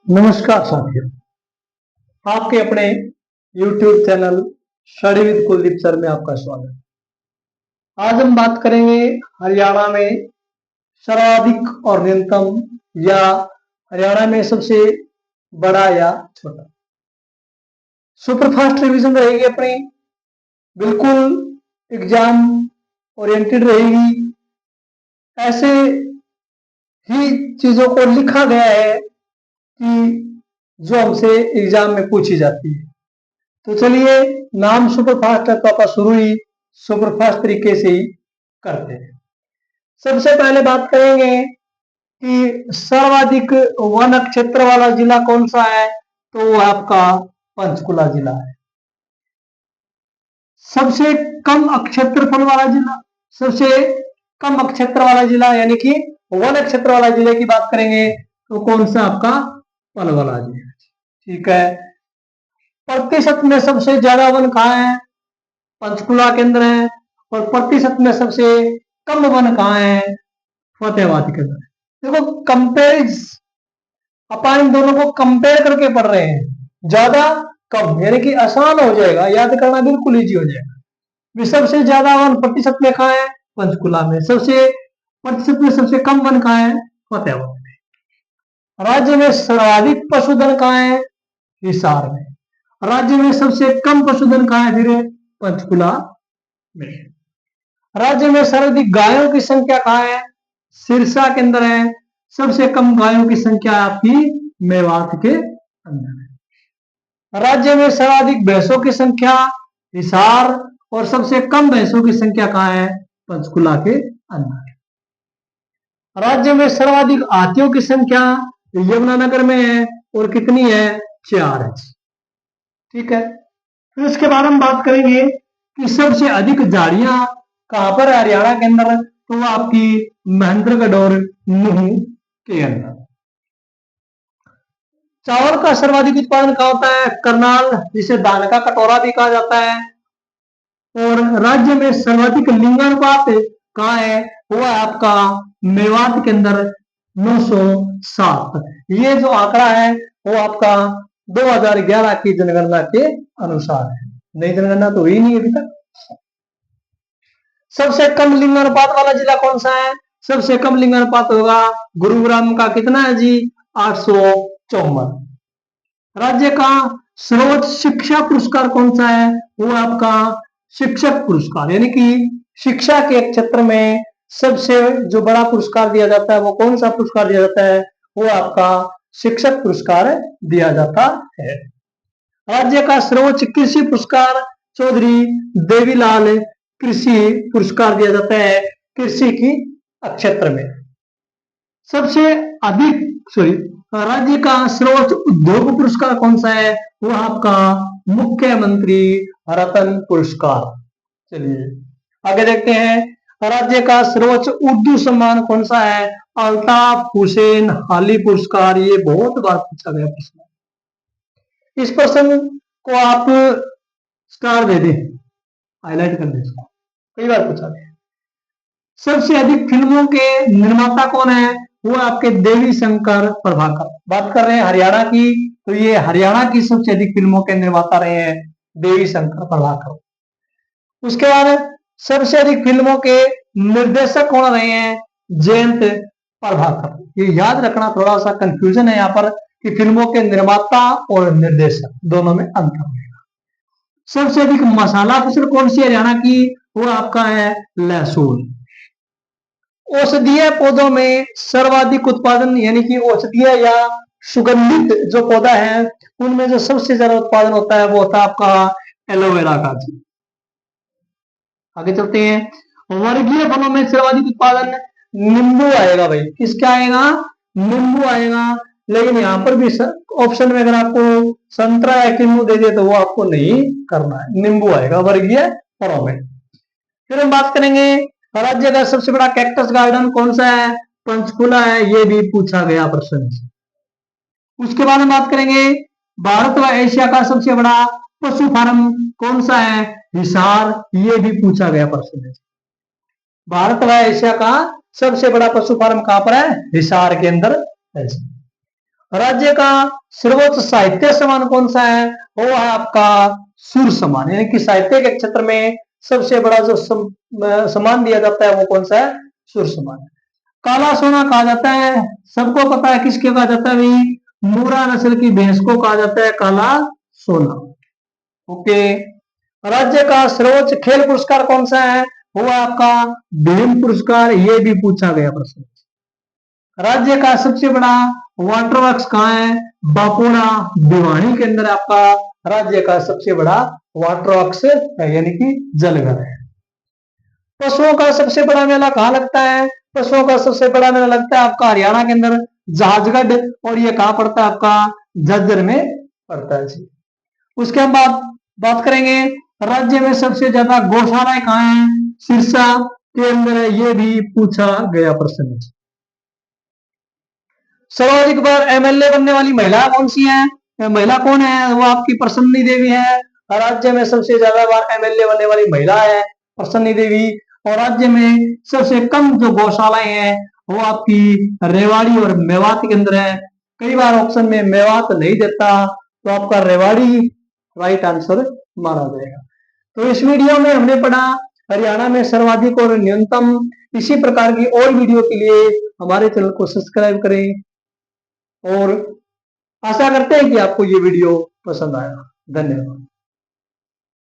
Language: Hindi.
नमस्कार साथियों, आपके अपने YouTube channel study with Kuldeep sir में आपका स्वागत है। आज हम बात करेंगे हरियाणा में सर्वाधिक और न्यूनतम या हरियाणा में सबसे बड़ा या छोटा। सुपरफास्ट रिवीजन रहेगी अपनी, बिल्कुल एग्जाम ओरिएंटेड रहेगी। ऐसे ही चीजों को लिखा गया है कि जो हमसे एग्जाम में पूछी जाती है। तो चलिए, नाम सुपरफास्ट है तो आप शुरू ही सुपरफास्ट तरीके से ही करते हैं। सबसे पहले बात करेंगे कि सर्वाधिक वन क्षेत्र वाला जिला कौन सा है, तो वो आपका पंचकुला जिला है। सबसे कम क्षेत्रफल वाला जिला, सबसे कम क्षेत्र वाला जिला यानी कि वन क्षेत्र वाला जिले की बात करेंगे तो कौन सा आपका पलवल जिला। ठीक है। प्रतिशत में सबसे ज्यादा वन कहाँ है, पंचकुला के अंदर है। और प्रतिशत में सबसे कम वन कहाँ है, फतेहाबाद के अंदर है। देखो कंपेरिज, अपन इन दोनों को कंपेयर करके पढ़ रहे हैं, ज्यादा कम यानी कि आसान हो जाएगा, याद करना बिल्कुल इजी हो जाएगा। सबसे ज्यादा वन प्रतिशत में कहाँ है, पंचकुला में। सबसे प्रतिशत में सबसे कम वन कहाँ है, फतेहाबाद में। राज्य में सर्वाधिक पशुधन कहाँ है, हिसार में। राज्य में सबसे कम पशुधन कहाँ है, फिर पंचकुला में। राज्य में सर्वाधिक गायों की संख्या कहाँ है, सिरसा के अंदर है। सबसे कम गायों की संख्या आपकी मेवात के अंदर है। राज्य में सर्वाधिक भैंसों की संख्या हिसार, और सबसे कम भैंसों की संख्या कहाँ है, पंचकुला के अंदर। राज्य में सर्वाधिक हाथियों की संख्या यमुनानगर में है, और कितनी है, 4 है। ठीक है। फिर उसके बाद हम बात करेंगे कि सबसे अधिक झाड़ियां कहां पर है हरियाणा के अंदर, तो वो आपकी महेंद्रगढ़ और नूह के अंदर। चावल का सर्वाधिक उत्पादन कहाँ होता है, करनाल, जिसे धान का कटोरा भी कहा जाता है। और राज्य में सर्वाधिक लिंगानुपात कहाँ है, वो है आपका मेवात के अंदर 907। ये जो आंकड़ा है वो आपका 2011 की जनगणना के अनुसार है। नई जनगणना तो हुई नहीं अभी तक। सबसे कम लिंगानुपात वाला जिला कौन सा है, सबसे कम लिंगानुपात होगा गुरुग्राम का, कितना है जी, 854। राज्य का सर्वोच्च शिक्षा पुरस्कार कौन सा है, वो आपका शिक्षक पुरस्कार, यानी कि शिक्षा के क्षेत्र में सबसे जो बड़ा पुरस्कार दिया जाता है वो कौन सा पुरस्कार दिया जाता है, वो आपका शिक्षक पुरस्कार दिया जाता है। राज्य का सर्वोच्च कृषि पुरस्कार चौधरी देवीलाल कृषि पुरस्कार दिया जाता है कृषि की क्षेत्र में। सबसे अधिक राज्य का सर्वोच्च उद्योग पुरस्कार कौन सा है, वो आपका मुख्यमंत्री रत्न पुरस्कार। चलिए आगे देखते हैं। राज्य का सर्वोच्च उर्दू सम्मान कौन सा है, अल्ताफ हुसैन हाली पुरस्कार। ये बहुत बार पूछा गया प्रश्न, इस प्रश्न को आप स्टार दे दें, हाईलाइट कर दें इसको, कई बार पूछा गया। सबसे अधिक फिल्मों के निर्माता कौन है, वो आपके देवी शंकर प्रभाकर। बात कर रहे हैं हरियाणा की, तो ये हरियाणा की सबसे अधिक फिल्मों के निर्माता रहे हैं देवी शंकर प्रभाकर। उसके बाद सबसे अधिक फिल्मों के निर्देशक कौन रहे हैं, जयंत प्रभाकर। ये याद रखना, थोड़ा सा कंफ्यूजन है यहाँ पर कि फिल्मों के निर्माता और निर्देशक दोनों में अंतर रहेगा। सबसे अधिक मसाला फसल कौन सी हरियाणा की, वो आपका है लहसुन। औषधीय पौधों में सर्वाधिक उत्पादन, यानी कि औषधीय या सुगंधित जो पौधा है उनमें जो सबसे ज्यादा उत्पादन होता है वो होता है आपका एलोवेरा का। आगे चलते हैं। वर्गीय फलों में सर्वाधिक उत्पादन नींबू आएगा भाई, किसका आएगा, नींबू आएगा। लेकिन यहाँ पर भी ऑप्शन में अगर आपको संतरा या किन्नू दे दे तो वो आपको नहीं करना है, नींबू आएगा वर्गीय फलों में। फिर हम बात करेंगे राज्य का सबसे बड़ा कैक्टस गार्डन कौन सा है, पंचकुला है। ये भी पूछा गया प्रश्न। उसके बाद हम बात करेंगे भारत व एशिया का सबसे बड़ा पशु फार्म कौन सा है, हिसार। ये भी पूछा गया प्रश्न है। भारत व एशिया का सबसे बड़ा पशु फार्म कहां पर है, हिसार के अंदर है। राज्य का सर्वोच्च साहित्य सम्मान कौन सा है? वो है आपका सूर्य सम्मान, यानी कि साहित्य के क्षेत्र में सबसे बड़ा जो सम्मान दिया जाता है वो कौन सा है? सूर्य सम्मान। काला सोना कहा जाता है, सबको पता है किसके कहा जाता है भाई? मूरा नस्ल की भैंस को कहा जाता है काला सोना। ओके। राज्य का सर्वोच्च खेल पुरस्कार कौन सा है? वो आपका भीम पुरस्कार, ये भी पूछा गया प्रश्न। राज्य का सबसे बड़ा वाटर वर्क्स कहाँ है? बांकुड़ा भिवानी के अंदर आपका राज्य का सबसे बड़ा वाटर वर्क्स है, यानी कि जलघर है। पशुओं का सबसे बड़ा मेला कहाँ लगता है? पशुओं का सबसे बड़ा मेला लगता है आपका हरियाणा के अंदर जहाजगढ़, और ये कहाँ पड़ता है? आपका झज्जर में पड़ता है जी। उसके हम बात करेंगे राज्य में सबसे ज्यादा गौशालाएं कहाँ हैं? सिरसा के अंदर है, ये भी पूछा गया प्रश्न है। सर्वाधिक बार एमएलए बनने वाली महिला कौन सी है? महिला कौन है? वो आपकी प्रसन्नी देवी है। राज्य में सबसे ज्यादा बार एमएलए बनने वाली महिला है प्रसन्नी देवी। और राज्य में सबसे कम जो गौशालाएं हैं वो आपकी रेवाड़ी और मेवात के अंदर है। कई बार ऑप्शन में मेवात नहीं देता, तो आपका रेवाड़ी राइट आंसर माना जाएगा। तो इस वीडियो में हमने पढ़ा हरियाणा में सर्वाधिक और न्यूनतम। इसी प्रकार की और वीडियो के लिए हमारे चैनल को सब्सक्राइब करें, और आशा करते हैं कि आपको ये वीडियो पसंद आया। धन्यवाद।